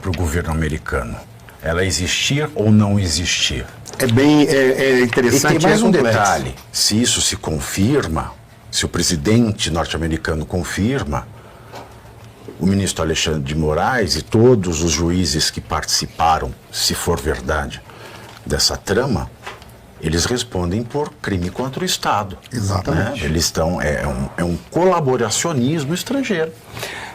para o governo americano? Ela existir ou não existir? É bem interessante. E tem mais um detalhe: se isso se confirma, se o presidente norte-americano confirma, o ministro Alexandre de Moraes e todos os juízes que participaram, se for verdade, dessa trama, eles respondem por crime contra o Estado. Exatamente. Né? Eles estão, é um colaboracionismo estrangeiro.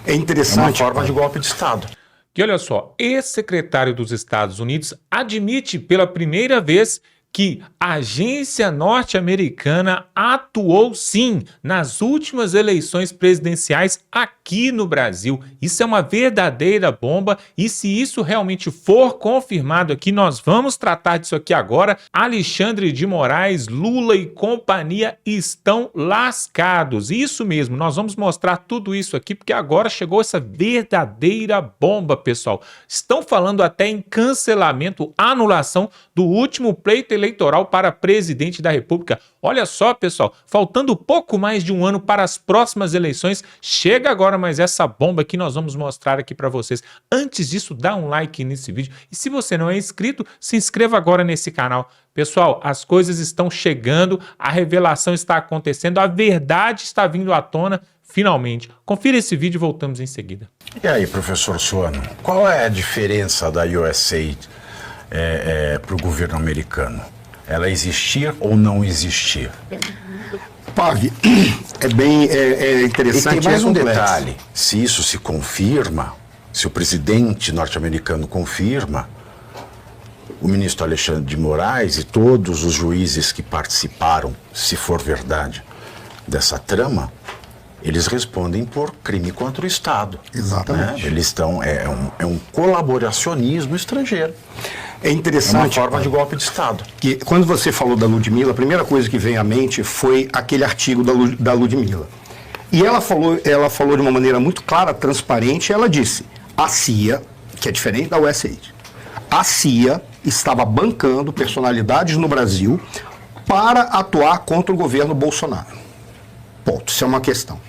É interessante. É uma forma de golpe de Estado. E olha só, ex-secretário dos Estados Unidos admite pela primeira vez que a agência norte-americana atuou sim nas últimas eleições presidenciais aqui no Brasil. Isso é uma verdadeira bomba e se isso realmente for confirmado aqui, nós vamos tratar disso aqui agora. Alexandre de Moraes, Lula e companhia estão lascados. Isso mesmo, nós vamos mostrar tudo isso aqui porque agora chegou essa verdadeira bomba, pessoal. Estão falando até em cancelamento, anulação do último pleito eleitoral para presidente da República. Olha só, pessoal, faltando pouco mais de um ano para as próximas eleições, chega agora mais essa bomba que nós vamos mostrar aqui para vocês. Antes disso, dá um like nesse vídeo e se você não é inscrito, se inscreva agora nesse canal. Pessoal, as coisas estão chegando, a revelação está acontecendo, a verdade está vindo à tona, finalmente. Confira esse vídeo e voltamos em seguida. E aí, professor Suano, qual é a diferença da USAID para o governo americano? Ela existir ou não existir? Pag, é bem interessante. E tem mais um detalhe: se isso se confirma, se o presidente norte-americano confirma, o ministro Alexandre de Moraes e todos os juízes que participaram, se for verdade, dessa trama, eles respondem por crime contra o Estado. Exatamente. Né? Eles estão, é um colaboracionismo estrangeiro. É interessante. É uma forma de golpe de Estado. Que quando você falou da Ludmilla, a primeira coisa que veio à mente foi aquele artigo da Ludmilla. E ela falou de uma maneira muito clara, transparente, ela disse: a CIA, que é diferente da USAID, a CIA estava bancando personalidades no Brasil para atuar contra o governo Bolsonaro. Ponto. Isso é uma questão.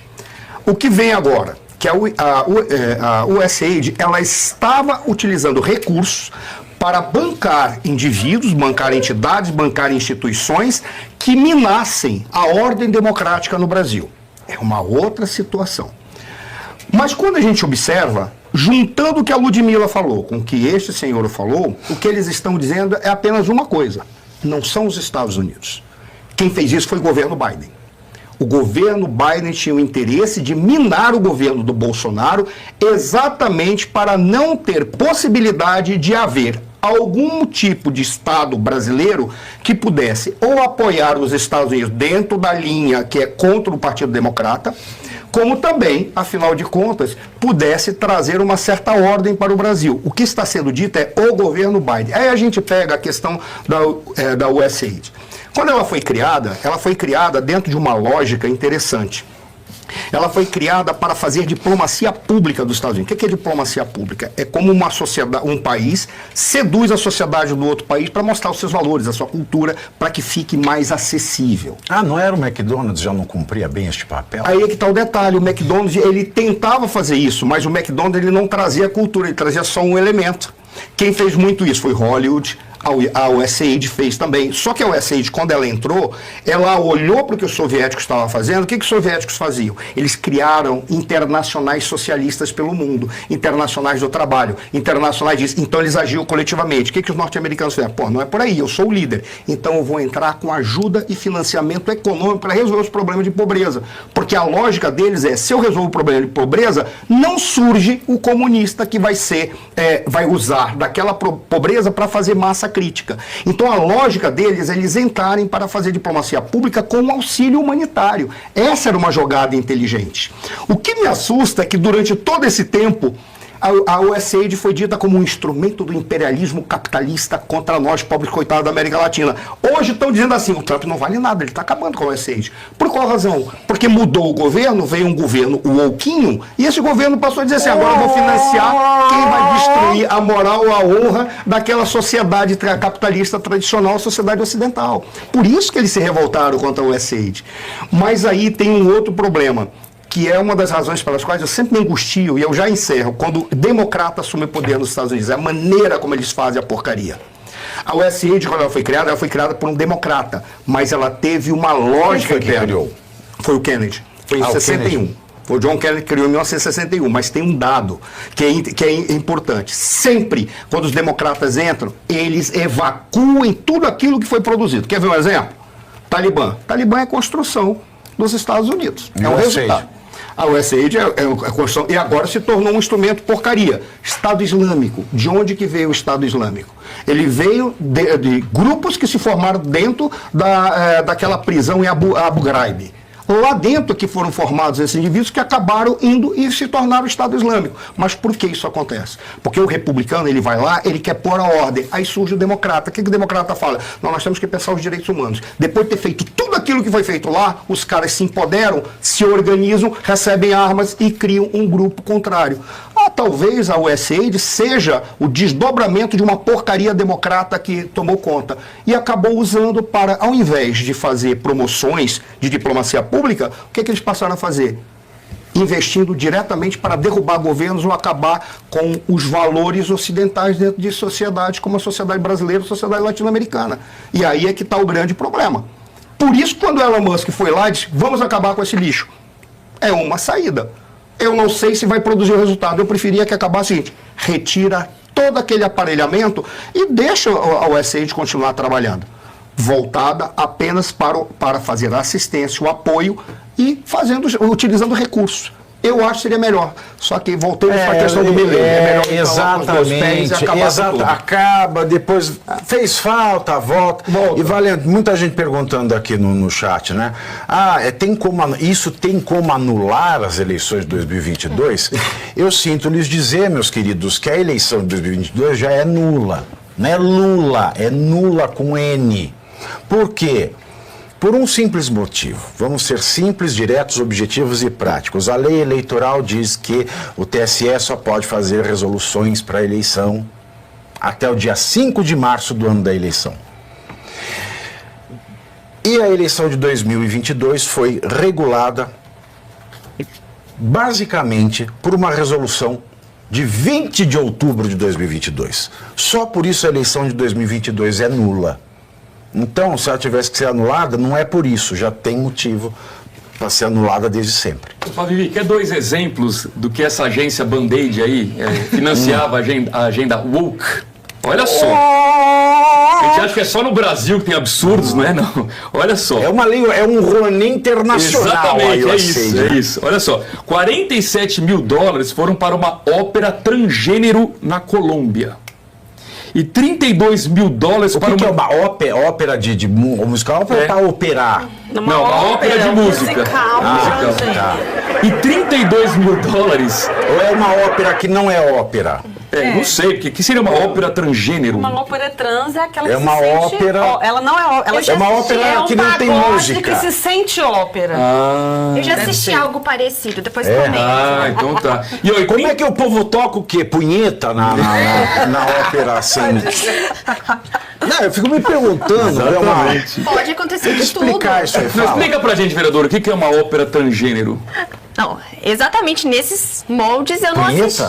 O que vem agora? Que a USAID, ela estava utilizando recursos para bancar indivíduos, bancar entidades, bancar instituições que minassem a ordem democrática no Brasil. É uma outra situação. Mas quando a gente observa, juntando o que a Ludmilla falou com o que este senhor falou, o que eles estão dizendo é apenas uma coisa: não são os Estados Unidos. Quem fez isso foi o governo Biden. O governo Biden tinha o interesse de minar o governo do Bolsonaro exatamente para não ter possibilidade de haver algum tipo de Estado brasileiro que pudesse ou apoiar os Estados Unidos dentro da linha que é contra o Partido Democrata, como também, afinal de contas, pudesse trazer uma certa ordem para o Brasil. O que está sendo dito é o governo Biden. Aí a gente pega a questão da USAID. Quando ela foi criada dentro de uma lógica interessante. Ela foi criada para fazer diplomacia pública dos Estados Unidos. O que é diplomacia pública? É como uma sociedade, um país seduz a sociedade do outro país para mostrar os seus valores, a sua cultura, para que fique mais acessível. Ah, não era o McDonald's, já não cumpria bem este papel? Aí é que está o detalhe: o McDonald's, ele tentava fazer isso, mas o McDonald's ele não trazia cultura, ele trazia só um elemento. Quem fez muito isso foi Hollywood. A USAID fez também. Só que a USAID, quando ela entrou, ela olhou para o que os soviéticos estavam fazendo. O que os soviéticos faziam? Eles criaram internacionais socialistas pelo mundo, internacionais do trabalho, internacionais disso. Então eles agiam coletivamente. O que os norte-americanos fizeram? Pô, não é por aí, eu sou o líder. Então eu vou entrar com ajuda e financiamento econômico para resolver os problemas de pobreza. Porque a lógica deles é: se eu resolvo o problema de pobreza, não surge o comunista que vai usar daquela pobreza para fazer massa crítica. Então a lógica deles é eles entrarem para fazer diplomacia pública com auxílio humanitário. Essa era uma jogada inteligente. O que me assusta é que durante todo esse tempo a USAID foi dita como um instrumento do imperialismo capitalista contra nós, pobres coitados da América Latina. Hoje estão dizendo assim: o Trump não vale nada, ele está acabando com a USAID. Por qual razão? Porque mudou o governo, veio um governo wokinho, e esse governo passou a dizer assim: agora eu vou financiar quem vai destruir a moral, a honra daquela sociedade capitalista tradicional, a sociedade ocidental. Por isso que eles se revoltaram contra a USAID. Mas aí tem um outro problema, que é uma das razões pelas quais eu sempre me angustio, e eu já encerro, quando o democrata assume o poder nos Estados Unidos, é a maneira como eles fazem a porcaria. A USAID, quando ela foi criada por um democrata, mas ela teve uma lógica que criou? Foi o Kennedy, foi em 61. Foi o John Kennedy que criou em 1961, mas tem um dado que é importante. Sempre, quando os democratas entram, eles evacuam tudo aquilo que foi produzido. Quer ver um exemplo? Talibã. Talibã é a construção dos Estados Unidos. É um resultado. A USAID é a construção, e agora se tornou um instrumento porcaria. Estado Islâmico. De onde que veio o Estado Islâmico? Ele veio de grupos que se formaram dentro daquela prisão em Abu Ghraib. Lá dentro que foram formados esses indivíduos que acabaram indo e se tornaram o Estado Islâmico. Mas por que isso acontece? Porque o republicano, ele vai lá, ele quer pôr a ordem. Aí surge o democrata. O que o democrata fala? Não, nós temos que pensar os direitos humanos. Depois de ter feito tudo aquilo que foi feito lá, os caras se empoderam, se organizam, recebem armas e criam um grupo contrário. Talvez a USAID seja o desdobramento de uma porcaria democrata que tomou conta e acabou usando para, ao invés de fazer promoções de diplomacia pública, o que eles passaram a fazer? Investindo diretamente para derrubar governos ou acabar com os valores ocidentais dentro de sociedades como a sociedade brasileira, a sociedade latino-americana. E aí é que está o grande problema. Por isso, quando Elon Musk foi lá e disse, vamos acabar com esse lixo, é uma saída. Eu não sei se vai produzir o resultado. Eu preferia que acabasse o seguinte, retira todo aquele aparelhamento e deixa a USAID continuar trabalhando. Voltada apenas para fazer a assistência, o apoio e utilizando recursos. Eu acho que seria melhor. Só que voltando para a questão do milênio. É melhor exatamente. Acaba, depois fez falta, volta. E Valente, muita gente perguntando aqui no chat, né? Isso tem como anular as eleições de 2022? Eu sinto lhes dizer, meus queridos, que a eleição de 2022 já é nula. Não é Lula, é nula com N. Por quê? Por um simples motivo. Vamos ser simples, diretos, objetivos e práticos. A lei eleitoral diz que o TSE só pode fazer resoluções para a eleição até o dia 5 de março do ano da eleição. E a eleição de 2022 foi regulada basicamente por uma resolução de 20 de outubro de 2022. Só por isso a eleição de 2022 é nula. Então, se ela tivesse que ser anulada, não é por isso, já tem motivo para ser anulada desde sempre. Vivi, quer 2 exemplos do que essa agência Band-Aid aí financiava a agenda woke? Olha só. A gente acha que é só no Brasil que tem absurdos, não é? Não. Olha só. É uma lei, é um Rouanet internacional. Exatamente, é isso. Olha só. $47 mil foram para uma ópera transgênero na Colômbia. E $32 mil para que é uma ópera de musical ou para operar? Não, uma ópera de música. Musical. Tá. E $32 mil. Ou é uma ópera que não é ópera? Não sei, porque que seria uma ópera transgênero? Uma ópera trans é aquela que uma se sente... ópera... ela não é ópera. É uma ópera que não tem música. Que se sente ópera. Eu já assisti algo parecido, depois comenta. Então tá. E como é que o povo toca o quê? Punheta na ópera assim? Não, eu fico me perguntando. Pode acontecer de explicar tudo. Isso aí, Não, explica pra gente, vereador, o que é uma ópera transgênero? Não, exatamente nesses moldes eu não assisti.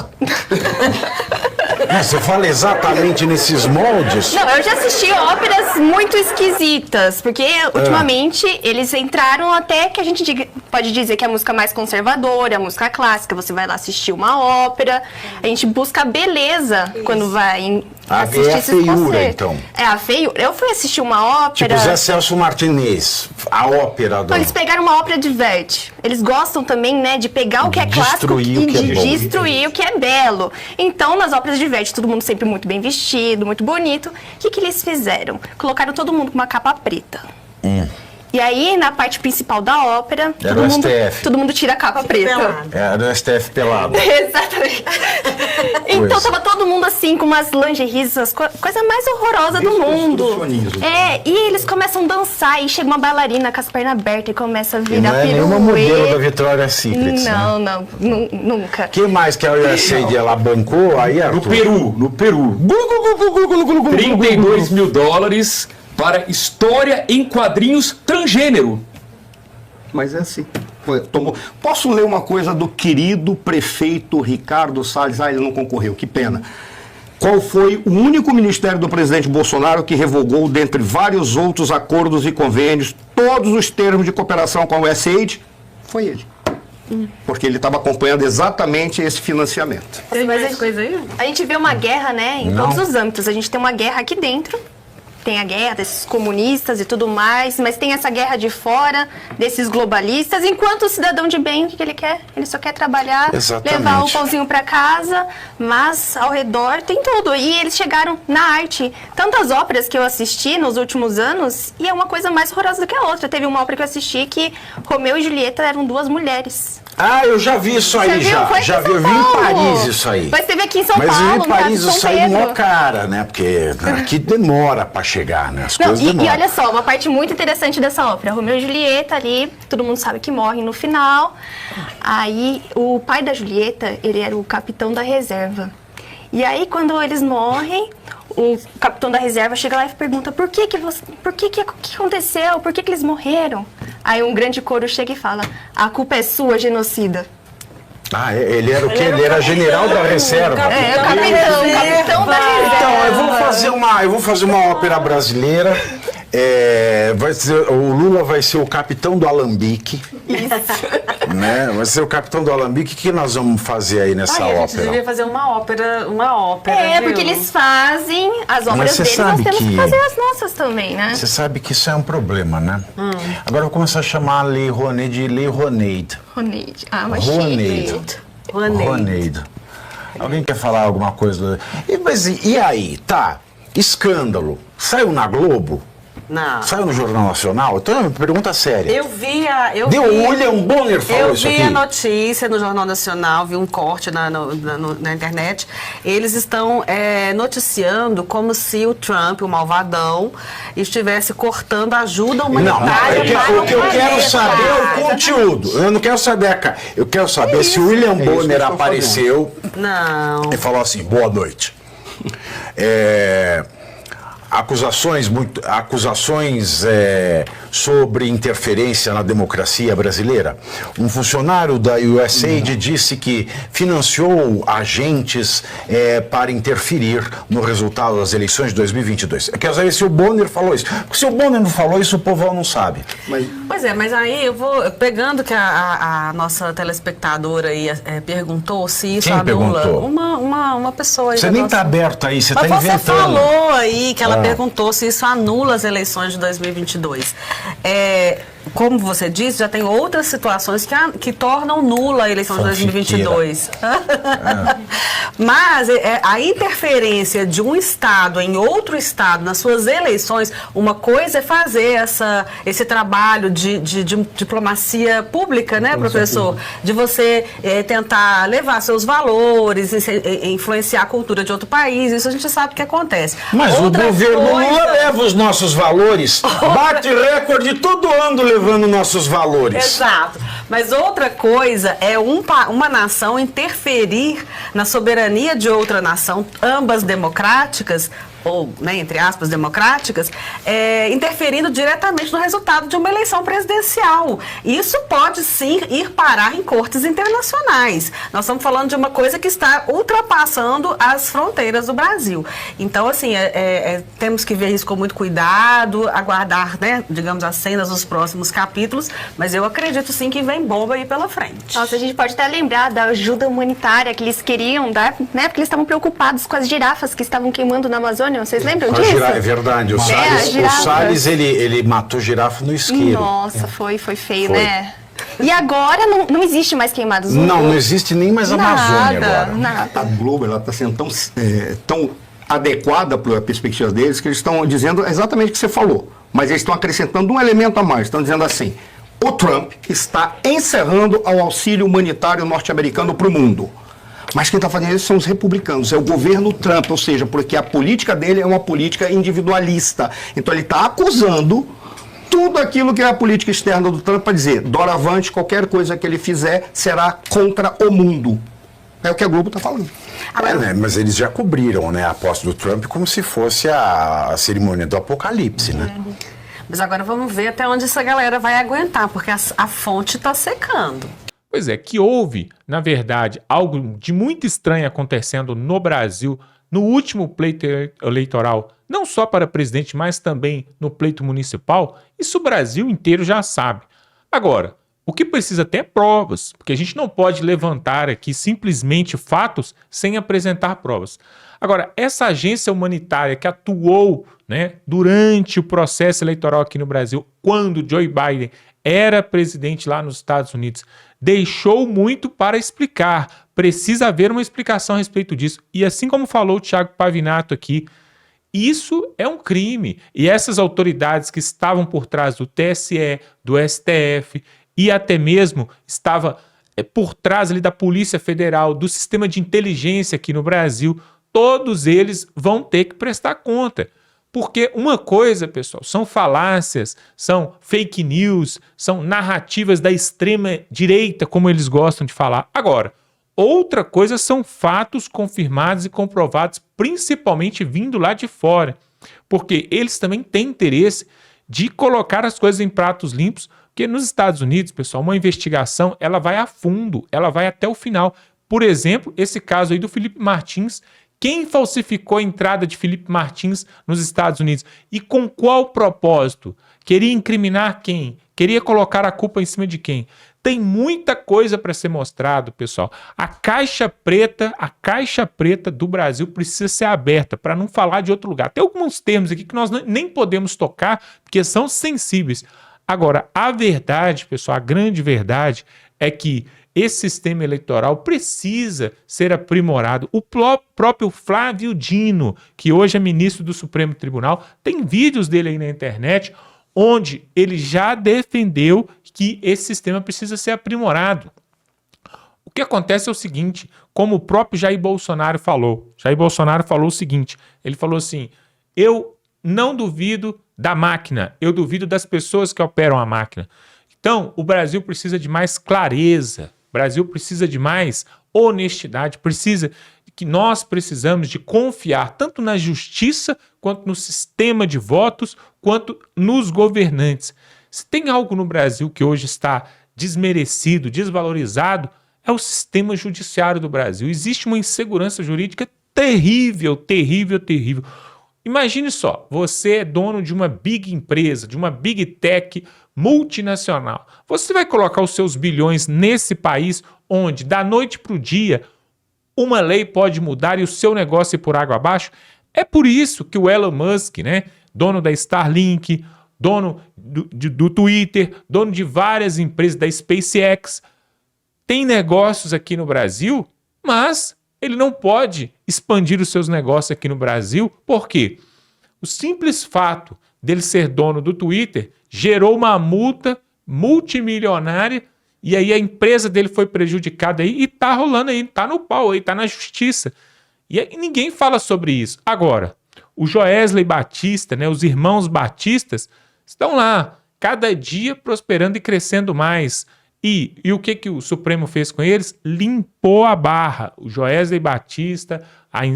Você fala exatamente nesses moldes? Não, eu já assisti óperas muito esquisitas, porque ultimamente eles entraram até que a gente pode dizer que é a música mais conservadora, a música clássica. Você vai lá assistir uma ópera, a gente busca a beleza quando vai assistir a feiura, então. É a feiura. Eu fui assistir uma ópera... Tipo Zé Celso Martinez, a ópera do... Então, eles pegaram uma ópera de Verdi. Eles gostam também, né, de pegar o que é clássico e de destruir o que é belo. Então, nas óperas de Verdi, todo mundo sempre muito bem vestido, muito bonito. O que eles fizeram? Colocaram todo mundo com uma capa preta. E aí, na parte principal da ópera, todo mundo tira a capa preta. Era o STF pelado. Exatamente. Então, tava todo mundo assim, com umas lingeries, as coisa mais horrorosa do mundo. E eles começam a dançar, e chega uma bailarina com as pernas abertas e começa a virar pirueta. Não é nenhuma modelo da Victoria's Secret, Não, nunca. Quem mais que a USAID ela bancou aí, Arthur? No Peru. $32 mil para história em quadrinhos transgênero. Mas é assim. Posso ler uma coisa do querido prefeito Ricardo Salles? Ele não concorreu, que pena. Qual foi o único ministério do presidente Bolsonaro que revogou, dentre vários outros acordos e convênios, todos os termos de cooperação com a USAID? Foi ele. Porque ele estava acompanhando exatamente esse financiamento. Tem mais coisa aí? A gente vê uma guerra, né, em todos os âmbitos. A gente tem uma guerra aqui dentro, tem a guerra desses comunistas e tudo mais, mas tem essa guerra de fora, desses globalistas, enquanto o cidadão de bem, o que ele quer? Ele só quer trabalhar, Exatamente. levar o pãozinho para casa, mas ao redor tem tudo. E eles chegaram na arte. Tantas óperas que eu assisti nos últimos anos, e é uma coisa mais horrorosa do que a outra. Teve uma ópera que eu assisti que Romeu e Julieta eram duas mulheres. Ah, eu já vi isso aí, já. Foi Já aqui vi, em eu São vi em Paulo. Paris isso aí. Mas teve aqui em São Mas Paulo, eu vi em no Teatro Paris São isso aí Pedro. mó cara, né? Porque aqui demora pra chegar, né? As Não, coisas e demoram. olha só, uma parte muito interessante dessa ópera. Romeu e Julieta ali, todo mundo sabe que morrem no final. Aí, o pai da Julieta, ele era o capitão da reserva. E aí, quando eles morrem, o capitão da reserva chega lá e pergunta por que aconteceu? Por que eles morreram? Aí um grande coro chega e fala, a culpa é sua, genocida. Ah, ele era o quê? Ele era general da reserva. É, capitão da reserva. Então, eu vou fazer uma ópera brasileira. O Lula vai ser o capitão do alambique. Né? Vai ser o capitão do alambique. O que nós vamos fazer aí nessa A gente ópera? devia fazer uma ópera, É, viu? porque eles fazem as obras você deles, nós sabe temos que que- fazer as nossas também, né? Você sabe que isso é um problema, né? Agora eu vou começar a chamar a Lei Rouanet de Lei Rouanet. Roneide. Ah, mas Rouanet. Rouanet. Alguém quer falar alguma coisa? E aí, tá? Escândalo. Saiu na Globo? Não. Saiu no Jornal Nacional? Então é uma pergunta séria. Eu vi O William Bonner falou Eu isso vi aqui. a notícia no Jornal Nacional, vi um corte na internet. Eles estão noticiando como se o Trump, o malvadão, estivesse cortando ajuda Não, humanitária. o que eu quero saber é o conteúdo. Eu não quero saber a cara. Eu quero saber se o William isso que Bonner eu estou apareceu Não. e falou assim, boa noite. Acusações sobre interferência na democracia brasileira. Um funcionário da USAID disse que financiou agentes para interferir no resultado das eleições de 2022. Eu quero saber se o Bonner falou isso. Porque se o Bonner não falou isso, o povão não sabe. Pois é, mas aí eu vou pegando que a nossa telespectadora aí perguntou se isso Quem anula. perguntou? Uma pessoa aí. Você da nem nossa- está aberto aí, você Mas está você inventando. falou aí que ela perguntou se isso anula as eleições de 2022. Como você disse, já tem outras situações que tornam nula a eleição de 2022. Mas a interferência de um Estado em outro Estado nas suas eleições, uma coisa é fazer esse trabalho de diplomacia pública, né, professor? De você tentar levar seus valores, influenciar a cultura de outro país, isso a gente sabe que acontece. Mas Outra o governo coisa- Lula leva os nossos valores, bate recorde todo ano levando nossos valores. Exato. Mas outra coisa é uma nação interferir na soberania de outra nação, ambas democráticas, ou, né, entre aspas, democráticas, interferindo diretamente no resultado de uma eleição presidencial. Isso pode, sim, ir parar em cortes internacionais. Nós estamos falando de uma coisa que está ultrapassando as fronteiras do Brasil. Então, assim, temos que ver isso com muito cuidado, aguardar, né, digamos, as cenas dos próximos capítulos, mas eu acredito, sim, que vem bomba aí pela frente. Nossa, a gente pode até lembrar da ajuda humanitária que eles queriam dar, né? Porque eles estavam preocupados com as girafas que estavam queimando na Amazônia. Vocês lembram disso? É verdade, o a Salles, girafa. ele matou girafa no isqueiro. Nossa, foi feio, Foi. né? E agora não existe mais queimados. Não existe nem mais Amazônia agora. Nada. A Globo está sendo tão adequada para a perspectiva deles que eles estão dizendo exatamente o que você falou. Mas eles estão acrescentando um elemento a mais. Estão dizendo assim, o Trump está encerrando o auxílio humanitário norte-americano para o mundo. Mas quem está fazendo isso são os republicanos, é o governo Trump, ou seja, porque a política dele é uma política individualista. Então ele está acusando tudo aquilo que é a política externa do Trump para dizer, doravante, qualquer coisa que ele fizer será contra o mundo. É o que a Globo está falando. Né, mas eles já cobriram, né, a posse do Trump como se fosse a cerimônia do apocalipse, né? Mas agora vamos ver até onde essa galera vai aguentar, porque a fonte está secando. Pois é, que houve, na verdade, algo de muito estranho acontecendo no Brasil no último pleito eleitoral, não só para presidente, mas também no pleito municipal. Isso o Brasil inteiro já sabe. Agora, o que precisa ter é provas, porque a gente não pode levantar aqui simplesmente fatos sem apresentar provas. Agora, essa agência humanitária que atuou, né, durante o processo eleitoral aqui no Brasil, quando Joe Biden era presidente lá nos Estados Unidos, deixou muito para explicar. Precisa haver uma explicação a respeito disso. E assim como falou o Thiago Pavinato aqui, isso é um crime. E essas autoridades que estavam por trás do TSE, do STF e até mesmo estava por trás ali da Polícia Federal, do sistema de inteligência aqui no Brasil, todos eles vão ter que prestar conta. Porque uma coisa, pessoal, são falácias, são fake news, são narrativas da extrema direita, como eles gostam de falar. Agora, outra coisa são fatos confirmados e comprovados, principalmente vindo lá de fora. Porque eles também têm interesse de colocar as coisas em pratos limpos, porque nos Estados Unidos, pessoal, uma investigação, ela vai a fundo, ela vai até o final. Por exemplo, esse caso aí do Felipe Martins. Quem falsificou a entrada de Felipe Martins nos Estados Unidos? E com qual propósito? Queria incriminar quem? Queria colocar a culpa em cima de quem? Tem muita coisa para ser mostrado, pessoal. A caixa preta do Brasil precisa ser aberta, para não falar de outro lugar. Tem alguns termos aqui que nós nem podemos tocar, porque são sensíveis. Agora, a verdade, pessoal, a grande verdade é que esse sistema eleitoral precisa ser aprimorado. O próprio Flávio Dino, que hoje é ministro do Supremo Tribunal, tem vídeos dele aí na internet, onde ele já defendeu que esse sistema precisa ser aprimorado. O que acontece é o seguinte, como o próprio Jair Bolsonaro falou o seguinte, ele falou assim, eu não duvido da máquina, eu duvido das pessoas que operam a máquina. Então, o Brasil precisa de mais clareza, o Brasil precisa de mais honestidade, nós precisamos de confiar tanto na justiça, quanto no sistema de votos, quanto nos governantes. Se tem algo no Brasil que hoje está desmerecido, desvalorizado, é o sistema judiciário do Brasil. Existe uma insegurança jurídica terrível, terrível, terrível. Imagine só, você é dono de uma big empresa, de uma big tech multinacional. Você vai colocar os seus bilhões nesse país onde, da noite para o dia, uma lei pode mudar e o seu negócio ir por água abaixo? É por isso que o Elon Musk, né, dono da Starlink, dono do Twitter, dono de várias empresas da SpaceX, tem negócios aqui no Brasil, mas ele não pode expandir os seus negócios aqui no Brasil. Por quê? O simples fato dele ser dono do Twitter gerou uma multa multimilionária e aí a empresa dele foi prejudicada aí e tá rolando aí, tá no pau aí, tá na justiça. E aí ninguém fala sobre isso. Agora, o Joesley Batista, né, os irmãos Batistas, estão lá, cada dia prosperando e crescendo mais. E o que o Supremo fez com eles? Limpou a barra. O Joesley Batista,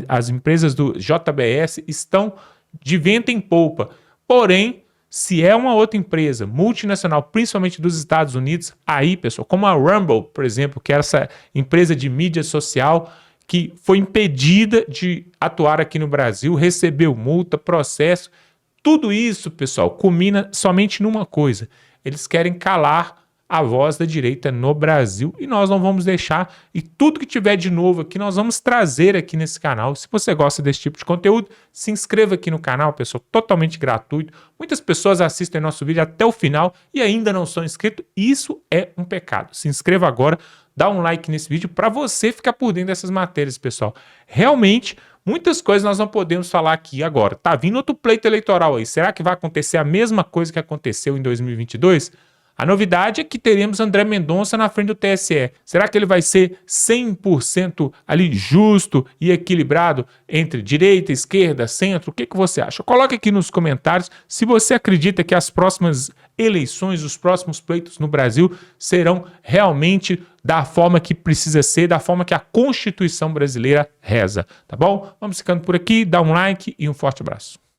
as empresas do JBS estão de vento em polpa. Porém, se é uma outra empresa multinacional, principalmente dos Estados Unidos, aí, pessoal, como a Rumble, por exemplo, que é essa empresa de mídia social que foi impedida de atuar aqui no Brasil, recebeu multa, processo, tudo isso, pessoal, culmina somente numa coisa. Eles querem calar a voz da direita no Brasil e nós não vamos deixar, e tudo que tiver de novo aqui nós vamos trazer aqui nesse canal. Se você gosta desse tipo de conteúdo, se inscreva aqui no canal, pessoal, totalmente gratuito. Muitas pessoas assistem nosso vídeo até o final e ainda não são inscritos, isso é um pecado. Se inscreva agora, dá um like nesse vídeo para você ficar por dentro dessas matérias, pessoal. Realmente, muitas coisas nós não podemos falar aqui agora. Tá vindo outro pleito eleitoral aí, será que vai acontecer a mesma coisa que aconteceu em 2022? A novidade é que teremos André Mendonça na frente do TSE. Será que ele vai ser 100% ali justo e equilibrado entre direita, esquerda, centro? O que você acha? Coloque aqui nos comentários se você acredita que as próximas eleições, os próximos pleitos no Brasil serão realmente da forma que precisa ser, da forma que a Constituição brasileira reza, tá bom? Vamos ficando por aqui, dá um like e um forte abraço.